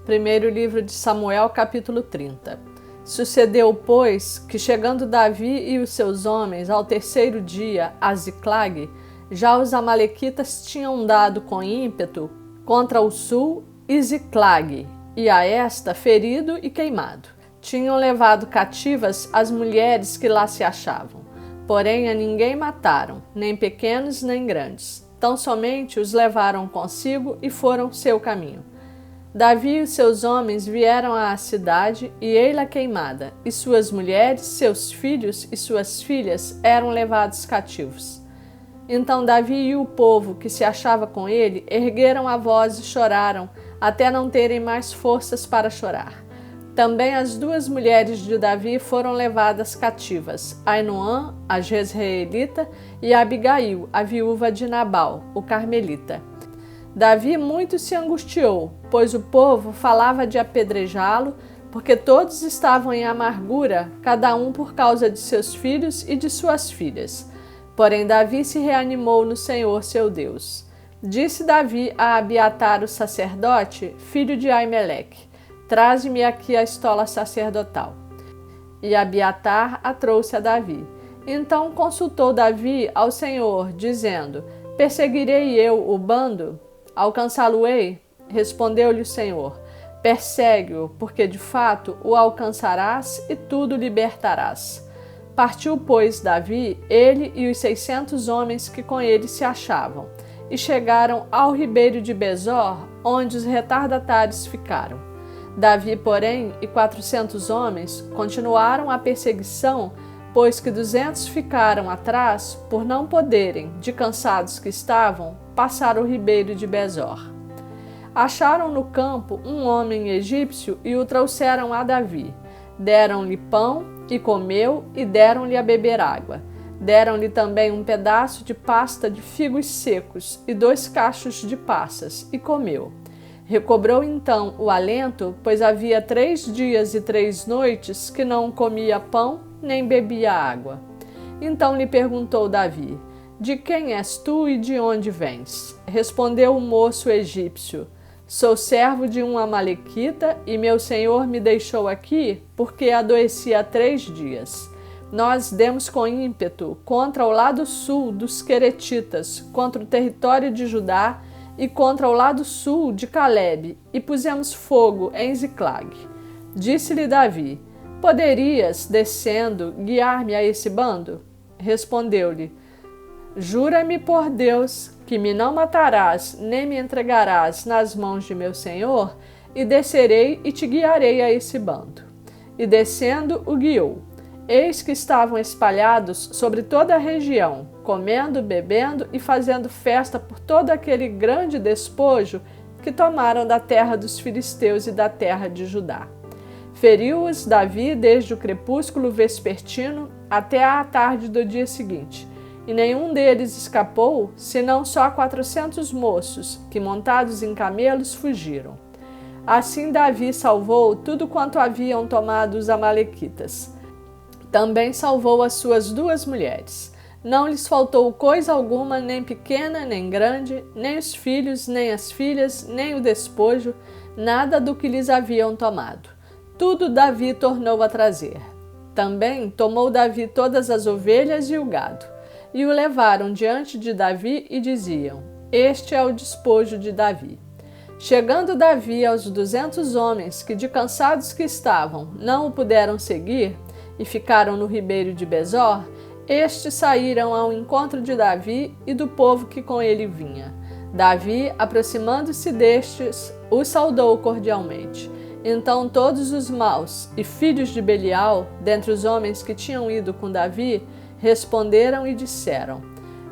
Primeiro livro de Samuel, capítulo 30. Sucedeu, pois, que chegando Davi e os seus homens ao terceiro dia a Ziclague, já os amalequitas tinham dado com ímpeto contra o sul e Ziclague, e a esta ferido e queimado. Tinham levado cativas as mulheres que lá se achavam, porém a ninguém mataram, nem pequenos nem grandes. Tão somente os levaram consigo e foram seu caminho. Davi e os seus homens vieram à cidade, e ei-la queimada, e suas mulheres, seus filhos e suas filhas eram levados cativos. Então Davi e o povo que se achava com ele ergueram a voz e choraram, até não terem mais forças para chorar. Também as duas mulheres de Davi foram levadas cativas, Ainoã, a jezreelita, e Abigail, a viúva de Nabal, o carmelita. Davi muito se angustiou, pois o povo falava de apedrejá-lo, porque todos estavam em amargura, cada um por causa de seus filhos e de suas filhas. Porém Davi se reanimou no Senhor seu Deus. Disse Davi a Abiatar o sacerdote, filho de Aimeleque: traze-me aqui a estola sacerdotal. E Abiatar a trouxe a Davi. Então consultou Davi ao Senhor, dizendo: perseguirei eu o bando? Alcançá-lo-ei? Respondeu-lhe o Senhor: persegue-o, porque de fato o alcançarás e tudo libertarás. Partiu, pois, Davi, ele e os 600 homens que com ele se achavam, e chegaram ao ribeiro de Besor, onde os retardatários ficaram. Davi, porém, e 400 homens continuaram a perseguição, pois que 200 ficaram atrás, por não poderem, de cansados que estavam, passar o ribeiro de Besor. Acharam no campo um homem egípcio e o trouxeram a Davi. Deram-lhe pão e comeu, e deram-lhe a beber água. Deram-lhe também um pedaço de pasta de figos secos e 2 cachos de passas, e comeu. Recobrou então o alento, pois havia 3 dias e 3 noites que não comia pão nem bebia água. Então lhe perguntou Davi: de quem és tu e de onde vens? Respondeu o moço egípcio: sou servo de um amalequita, e meu senhor me deixou aqui porque adoeci há 3 dias. Nós demos com ímpeto contra o lado sul dos queretitas, contra o território de Judá e contra o lado sul de Calebe, e pusemos fogo em Ziclague. Disse-lhe Davi: poderias, descendo, guiar-me a esse bando? Respondeu-lhe: jura-me por Deus que me não matarás, nem me entregarás nas mãos de meu senhor, e descerei e te guiarei a esse bando. E descendo o guiou. Eis que estavam espalhados sobre toda a região, comendo, bebendo e fazendo festa por todo aquele grande despojo que tomaram da terra dos filisteus e da terra de Judá. Feriu-os Davi desde o crepúsculo vespertino até à tarde do dia seguinte, e nenhum deles escapou, senão só 400 moços, que montados em camelos fugiram. Assim Davi salvou tudo quanto haviam tomado os amalequitas. Também salvou as suas 2 mulheres. Não lhes faltou coisa alguma, nem pequena, nem grande, nem os filhos, nem as filhas, nem o despojo, nada do que lhes haviam tomado. Tudo Davi tornou a trazer. Também tomou Davi todas as ovelhas e o gado, e o levaram diante de Davi e diziam: este é o despojo de Davi. Chegando Davi aos 200 homens que, de cansados que estavam, não o puderam seguir, e ficaram no ribeiro de Besor, estes saíram ao encontro de Davi e do povo que com ele vinha. Davi, aproximando-se destes, os saudou cordialmente. Então todos os maus e filhos de Belial, dentre os homens que tinham ido com Davi, responderam e disseram: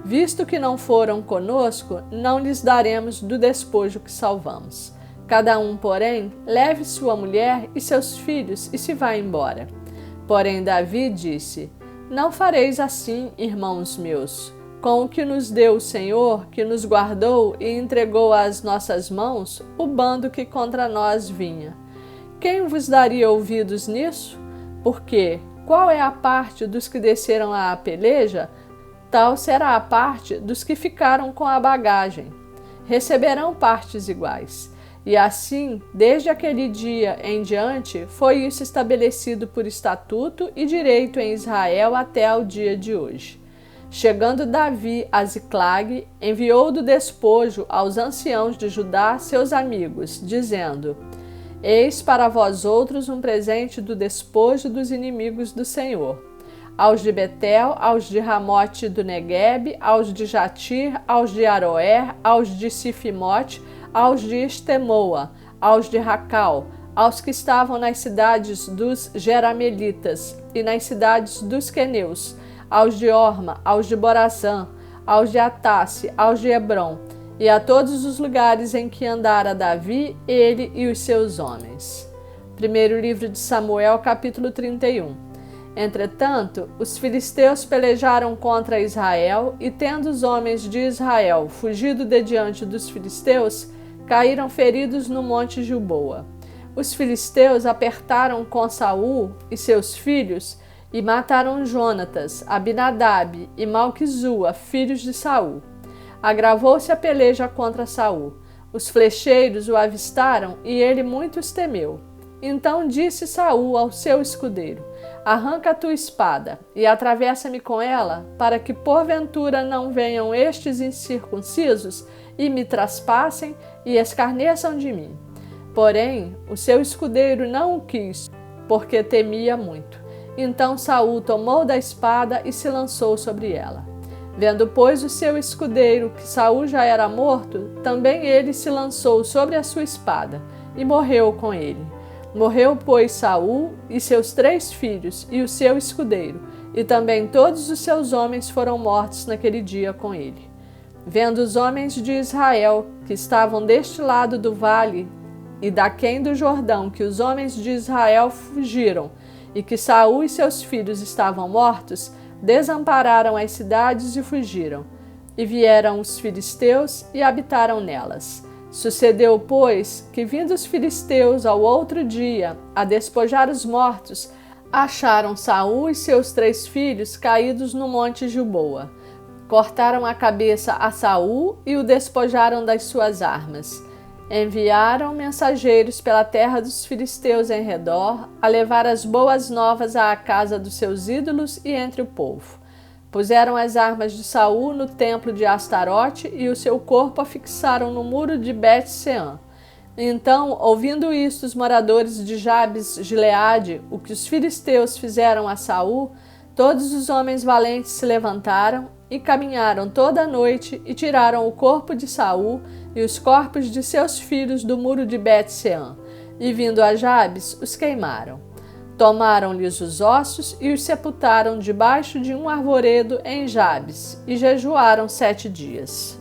visto que não foram conosco, não lhes daremos do despojo que salvamos. Cada um, porém, leve sua mulher e seus filhos e se vá embora. Porém Davi disse: não fareis assim, irmãos meus. Com o que nos deu o Senhor, que nos guardou e entregou às nossas mãos o bando que contra nós vinha. Quem vos daria ouvidos nisso? Porque qual é a parte dos que desceram à peleja? Tal será a parte dos que ficaram com a bagagem. Receberão partes iguais. E assim, desde aquele dia em diante, foi isso estabelecido por estatuto e direito em Israel até ao dia de hoje. Chegando Davi a Ziclag, enviou do despojo aos anciãos de Judá seus amigos, dizendo: Eis para vós outros um presente do despojo dos inimigos do Senhor. Aos de Betel, aos de Ramote do Neguebe, aos de Jatir, aos de Aroer, aos de Sifimote, aos de Estemoa, aos de Racal, aos que estavam nas cidades dos Jeramelitas e nas cidades dos Queneus, aos de Orma, aos de Borazã, aos de Atasse, aos de Hebron, e a todos os lugares em que andara Davi, ele e os seus homens. Primeiro livro de Samuel, capítulo 31. Entretanto, os filisteus pelejaram contra Israel, e tendo os homens de Israel fugido de diante dos filisteus, caíram feridos no monte Gilboa. Os filisteus apertaram com Saul e seus filhos e mataram Jonatas, Abinadab e Malquizua, filhos de Saul. Agravou-se a peleja contra Saul. Os flecheiros o avistaram e ele muito os temeu. Então disse Saul ao seu escudeiro: Arranca a tua espada e atravessa-me com ela, para que porventura não venham estes incircuncisos e me traspassem e escarneçam de mim. Porém, o seu escudeiro não o quis, porque temia muito. Então Saul tomou da espada e se lançou sobre ela. Vendo, pois, o seu escudeiro que Saul já era morto, também ele se lançou sobre a sua espada e morreu com ele. Morreu, pois, Saul e seus 3 filhos e o seu escudeiro, e também todos os seus homens foram mortos naquele dia com ele. Vendo os homens de Israel, que estavam deste lado do vale e daquém do Jordão, que os homens de Israel fugiram, e que Saul e seus filhos estavam mortos, desampararam as cidades e fugiram. E vieram os filisteus e habitaram nelas. Sucedeu, pois, que vindo os filisteus ao outro dia a despojar os mortos, acharam Saul e seus 3 filhos caídos no monte Gilboa. Cortaram a cabeça a Saul e o despojaram das suas armas. Enviaram mensageiros pela terra dos filisteus em redor, a levar as boas novas à casa dos seus ídolos e entre o povo. Puseram as armas de Saul no templo de Astarote e o seu corpo afixaram no muro de Bet-Sean. Então, ouvindo isto, os moradores de Jabes-Gileade, o que os filisteus fizeram a Saul, todos os homens valentes se levantaram e caminharam toda a noite e tiraram o corpo de Saul e os corpos de seus filhos do muro de Bet-Sean, e vindo a Jabes, os queimaram. Tomaram-lhes os ossos e os sepultaram debaixo de um arvoredo em Jabes, e jejuaram 7 dias.